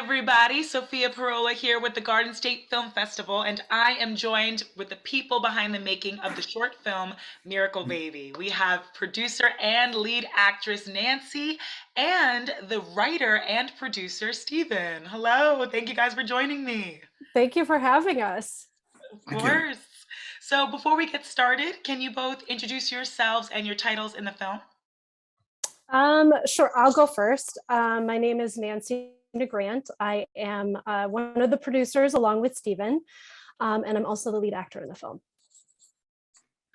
everybody. Sophia Parola here with the Garden State Film Festival, and I am joined with the people behind the making of the short film Miracle Baby. We have producer and lead actress Nancy and the writer and producer Stephen. Hello, thank you guys for joining me. Thank you for having us. Of Thank you. course. So before we get started, can you both introduce yourselves and your titles in the film? Sure, I'll go first. My name is Nancy DeGrant. I am one of the producers along with Stephen, and I'm also the lead actor in the film.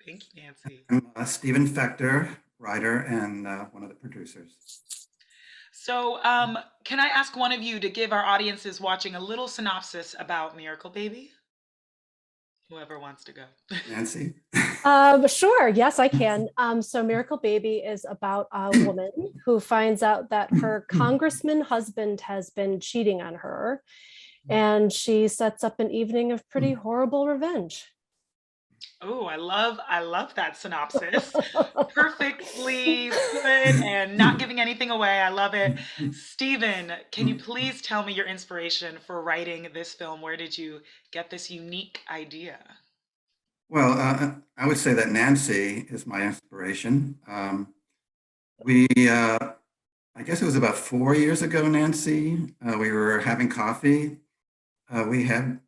Thank you, Nancy. I'm Stephen Fechter, writer and one of the producers. So can I ask one of you to give our audiences watching a little synopsis about Miracle Baby? Whoever wants to go. Nancy? Sure, yes, I can. So Miracle Baby is about a woman who finds out that her congressman husband has been cheating on her, and she sets up an evening of pretty horrible revenge. Oh, I love that synopsis. Perfectly put and not giving anything away. I love it. Stephen, can you please tell me your inspiration for writing this film? Where did you get this unique idea? Well, I would say that Nancy is my inspiration. I guess it was about 4 years ago, Nancy, we were having coffee. We had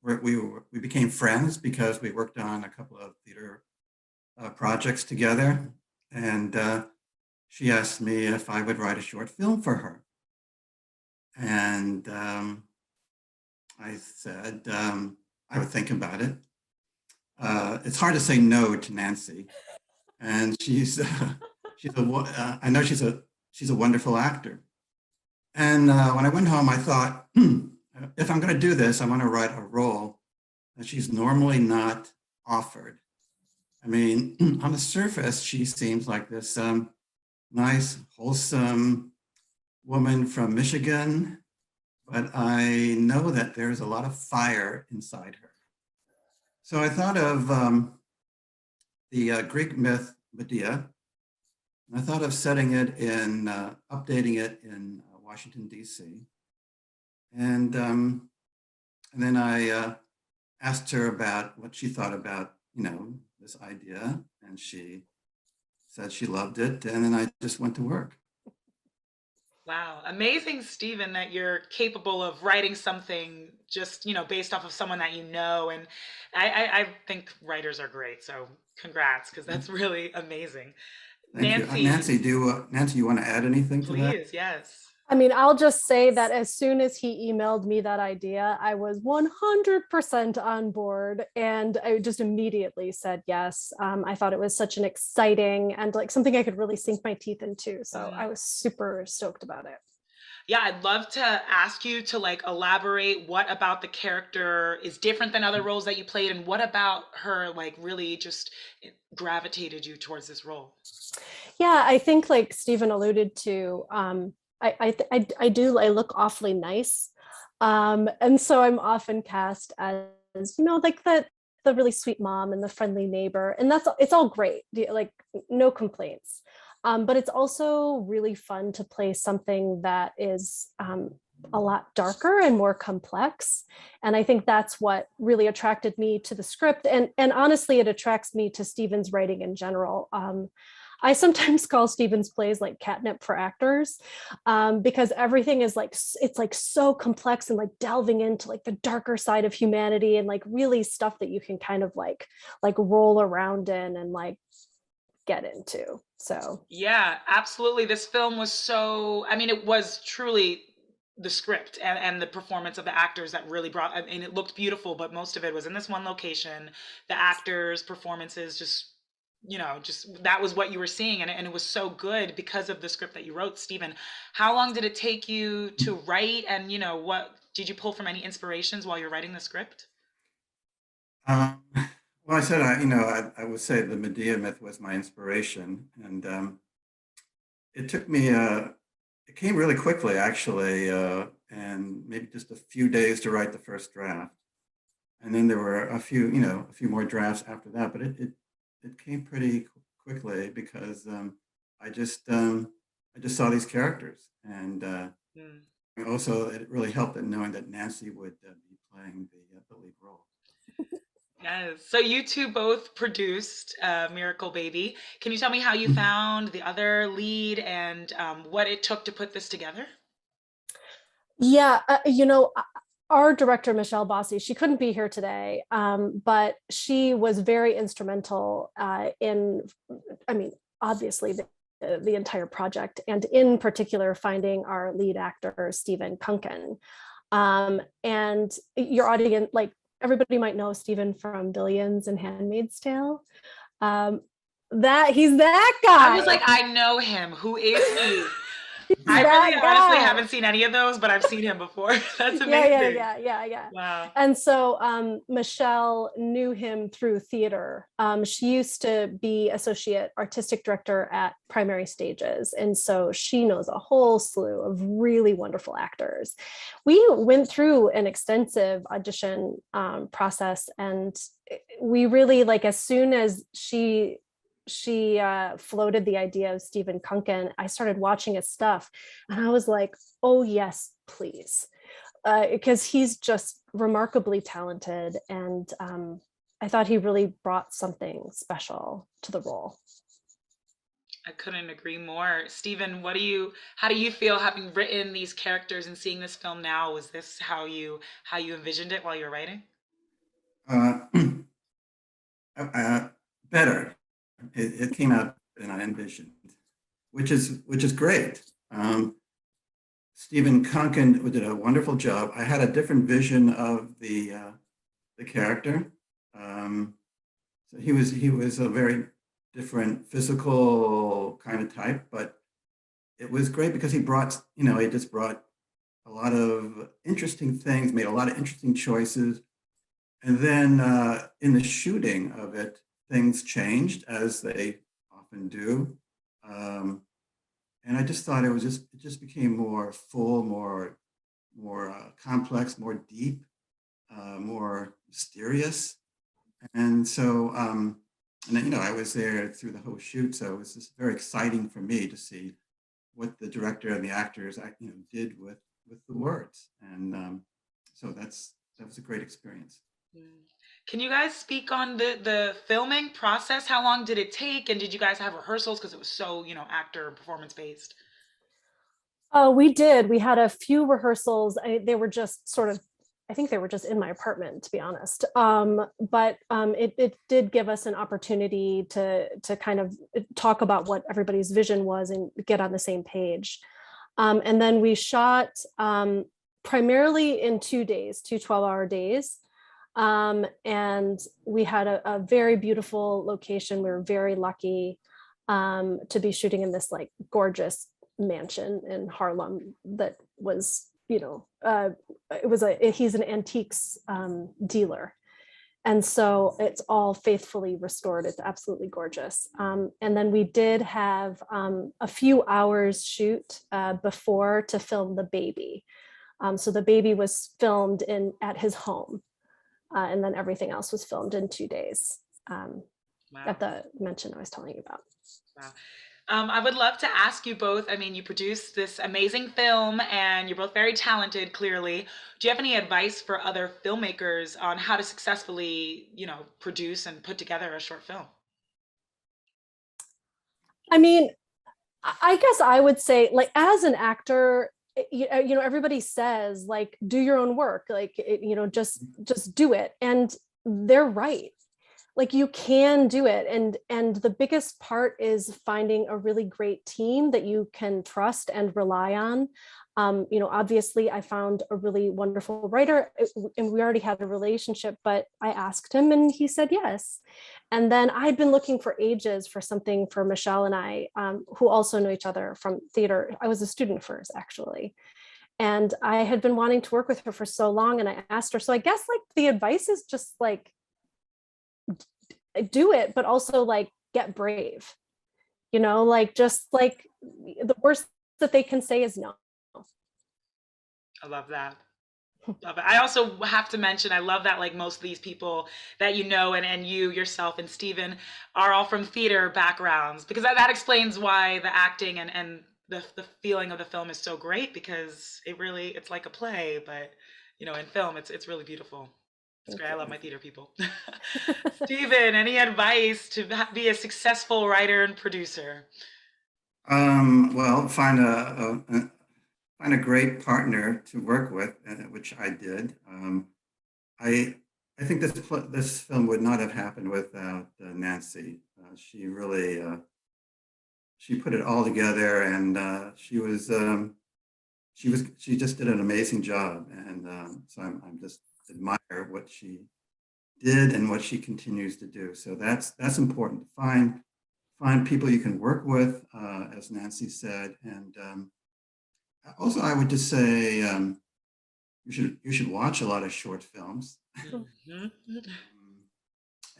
we became friends because we worked on a couple of theater projects together, and she asked me if I would write a short film for her, and I said I would think about it. It's hard to say no to Nancy, and I know she's a wonderful actor. And when I went home, I thought, if I'm going to do this, I want to write a role that she's normally not offered. I mean, on the surface, she seems like this nice, wholesome woman from Michigan, but I know that there's a lot of fire inside her. So I thought of the Greek myth Medea, and I thought of setting it in, updating it in Washington, D.C. And then I asked her about what she thought about, this idea, and she said she loved it, and then I just went to work. Wow, amazing, Stephen, that you're capable of writing something just, based off of someone that you know. And I think writers are great, so congrats, because that's really amazing. Thank you. Nancy, Nancy, Nancy, you want to add anything to that? please, yes. I mean, I'll just say that as soon as he emailed me that idea, I was 100% on board, and I just immediately said yes. I thought it was such an exciting and like something I could really sink my teeth into. So I was super stoked about it. Yeah, I'd love to ask you to elaborate what about the character is different than other roles that you played, and what about her really just gravitated you towards this role? Yeah, I think like Stephen alluded to, I look awfully nice, and so I'm often cast as like the really sweet mom and the friendly neighbor, and it's all great, like no complaints. But it's also really fun to play something that is a lot darker and more complex, and I think that's what really attracted me to the script, and honestly, it attracts me to Stephen's writing in general. I sometimes call Stephen's plays like catnip for actors, because everything is it's like so complex and like delving into like the darker side of humanity and like really stuff that you can kind of like roll around in and like get into. So Yeah, absolutely. This film was it was truly the script and the performance of the actors that really brought, it looked beautiful, but most of it was in this one location. The actors' performances just that was what you were seeing, and it was so good because of the script that you wrote, Stephen. How long did it take you to write, and what did you pull from any inspirations while you're writing the script? Well, I said, I would say the Medea myth was my inspiration, and it took me, it came really quickly, actually, and maybe just a few days to write the first draft. And then there were a few more drafts after that, but it came pretty quickly because I just saw these characters, and also, it really helped in knowing that Nancy would be playing the lead role. Yes. So you two both produced Miracle Baby. Can you tell me how you found the other lead and what it took to put this together? Yeah, our director, Michelle Bossy, she couldn't be here today, but she was very instrumental in, I mean, obviously the entire project, and in particular, finding our lead actor, Stephen Kunken. And your audience, like everybody might know Stephen from Billions and Handmaid's Tale. That he's that guy. I was like, I know him. Who is he? I that really honestly guy. haven't seen any of those, but I've seen him before. That's amazing. Yeah. Wow. And so Michelle knew him through theater. She used to be associate artistic director at Primary Stages. And so she knows a whole slew of really wonderful actors. We went through an extensive audition process, and we really, like, as soon as she floated the idea of Stephen Kunken, I started watching his stuff and I was like, oh yes, please. Because he's just remarkably talented, and I thought he really brought something special to the role. I couldn't agree more. Stephen, how do you feel having written these characters and seeing this film now? Was this how you envisioned it while you were writing? Uh, Better. It came out than I envisioned, which is great. Stephen Kunken did a wonderful job. I had a different vision of the character. So he was a very different physical kind of type, but it was great because he just brought a lot of interesting things, made a lot of interesting choices. And then in the shooting of it, things changed, as they often do. And I just thought it just became more full, more complex, more deep, more mysterious. And so, and then, I was there through the whole shoot, so it was just very exciting for me to see what the director and the actors, did with the words. And so that was a great experience. Can you guys speak on the filming process? How long did it take? And did you guys have rehearsals? Because it was so, actor performance based. We did. We had a few rehearsals. They were just sort of, I think they were just in my apartment, to be honest. But it did give us an opportunity to kind of talk about what everybody's vision was and get on the same page. And then we shot primarily in 2 days, 12-hour days. And we had a very beautiful location. We were very lucky to be shooting in this like gorgeous mansion in Harlem that was, he's an antiques dealer. And so it's all faithfully restored. It's absolutely gorgeous. And then we did have a few hours shoot before to film the baby. So the baby was filmed at his home. And then everything else was filmed in 2 days Wow. at the mansion I was telling you about. Wow. I would love to ask you both. I mean, you produced this amazing film and you're both very talented, clearly. Do you have any advice for other filmmakers on how to successfully, produce and put together a short film? I mean, I guess I would say, like, as an actor, everybody says, like, do your own work, like, just do it. And they're right. Like, you can do it. And the biggest part is finding a really great team that you can trust and rely on. Obviously I found a really wonderful writer and we already had a relationship, but I asked him and he said yes. And then I'd been looking for ages for something for Michelle and I, who also know each other from theater. I was a student of hers, actually. And I had been wanting to work with her for so long, and I asked her. So I guess, like, the advice is just like, do it, but also, like, get brave, like, just like the worst that they can say is no. I love that. Love it. I also have to mention, I love that like most of these people that and you yourself and Stephen are all from theater backgrounds, because that explains why the acting and the feeling of the film is so great because it's like a play, but in film it's really beautiful. It's great. I love my theater people. Stephen, any advice to be a successful writer and producer? Well, find a great partner to work with, which I did. I I think this film would not have happened without Nancy. She really she put it all together, and she just did an amazing job, and so I'm just admire what she did and what she continues to do. So that's important. Find people you can work with, as Nancy said, and also I would just say you should watch a lot of short films. Mhm.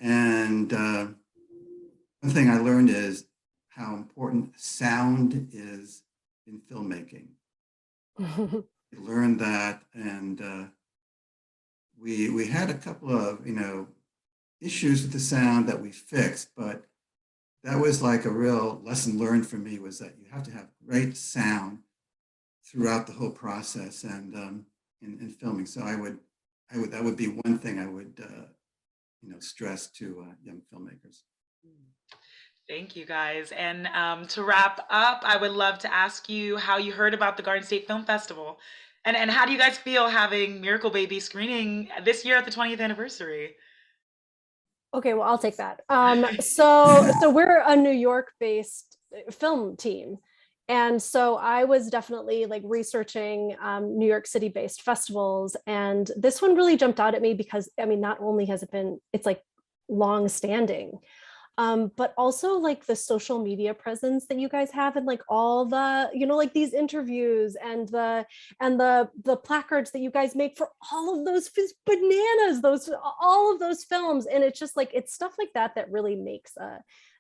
And one thing I learned is how important sound is in filmmaking. I learned that, and we had a couple of issues with the sound that we fixed, but that was like a real lesson learned for me, was that you have to have great sound throughout the whole process and in filming. So that would be one thing I would stress to young filmmakers. Thank you guys. And to wrap up, I would love to ask you how you heard about the Garden State Film Festival. And how do you guys feel having Miracle Baby screening this year at the 20th anniversary? Okay, well, I'll take that. So we're a New York-based film team. And so I was definitely like researching New York City-based festivals. And this one really jumped out at me because, I mean, not only has it's like long standing, but also like the social media presence that you guys have, and like all the, like these interviews and the placards that you guys make for all of those bananas, all of those films. And it's just like, it's stuff like that that really makes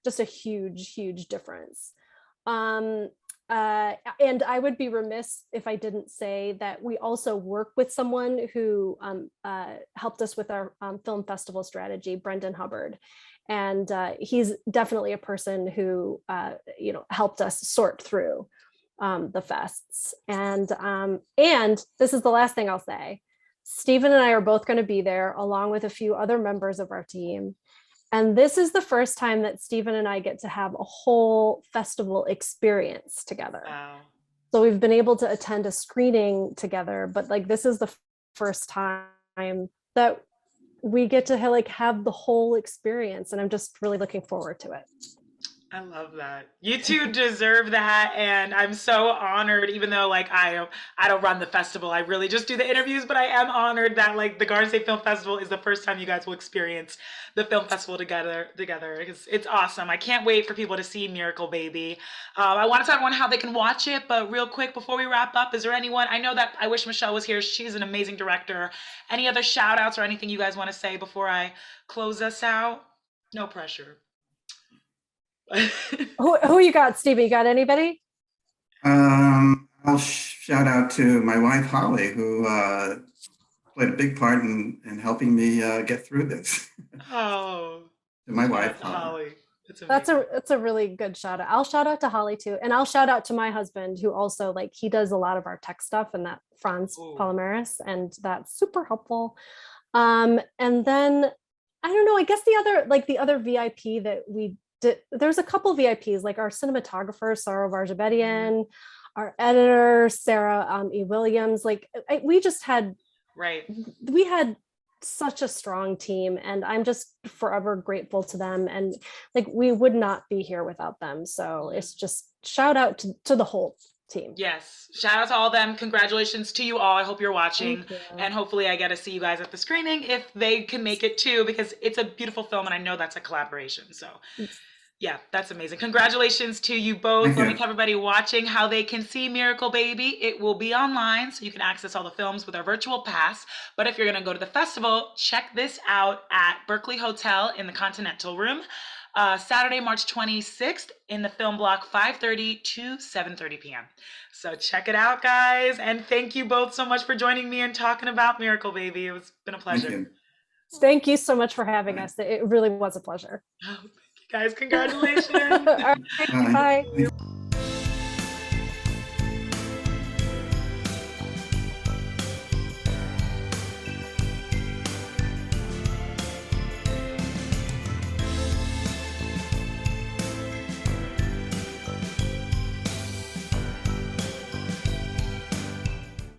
just a huge difference. And I would be remiss if I didn't say that we also work with someone who helped us with our film festival strategy, Brendan Hubbard. And he's definitely a person who, helped us sort through the fests. And this is the last thing I'll say. Stephen and I are both going to be there along with a few other members of our team. And this is the first time that Stephen and I get to have a whole festival experience together. Wow. So we've been able to attend a screening together, but like this is the first time that we get to have the whole experience, and I'm just really looking forward to it. I love that. You two deserve that, and I'm so honored. Even though I don't run the festival, I really just do the interviews. But I am honored that the Garden State Film Festival is the first time you guys will experience the film festival together. It's awesome. I can't wait for people to see Miracle Baby. I want to tell everyone how they can watch it, but real quick before we wrap up, is there anyone? I know that I wish Michelle was here. She's an amazing director. Any other shout outs or anything you guys want to say before I close us out? No pressure. Who you got, Stevie? You got anybody? I'll shout out to my wife Holly, who played a big part in helping me get through this. Oh, to my wife Holly. That's a really good shout out. I'll shout out to Holly too, and I'll shout out to my husband, who also he does a lot of our tech stuff, and that Franz Palomares, and that's super helpful. And then I don't know. I guess the other VIP that we did, there's a couple VIPs, like our cinematographer Sarah Varjabedian, our editor Sarah E. Williams. We had such a strong team, and I'm just forever grateful to them, and we would not be here without them. So it's just shout out to the whole team. Yes, shout out to all of them. Congratulations to you all. I hope you're watching, and hopefully I get to see you guys at the screening if they can make it too, because it's a beautiful film, and I know that's a collaboration. So yeah, that's amazing. Congratulations to you both. Let me tell everybody watching how they can see Miracle Baby. It will be online, so you can access all the films with our virtual pass. But if you're going to go to the festival, check this out at Berkeley Hotel in the Continental Room, Saturday, March 26th in the film block, 5:30 to 7:30 p.m. So check it out, guys. And thank you both so much for joining me and talking about Miracle Baby. It's been a pleasure. Thank you so much for having us. It really was a pleasure. Guys, congratulations. All right, bye.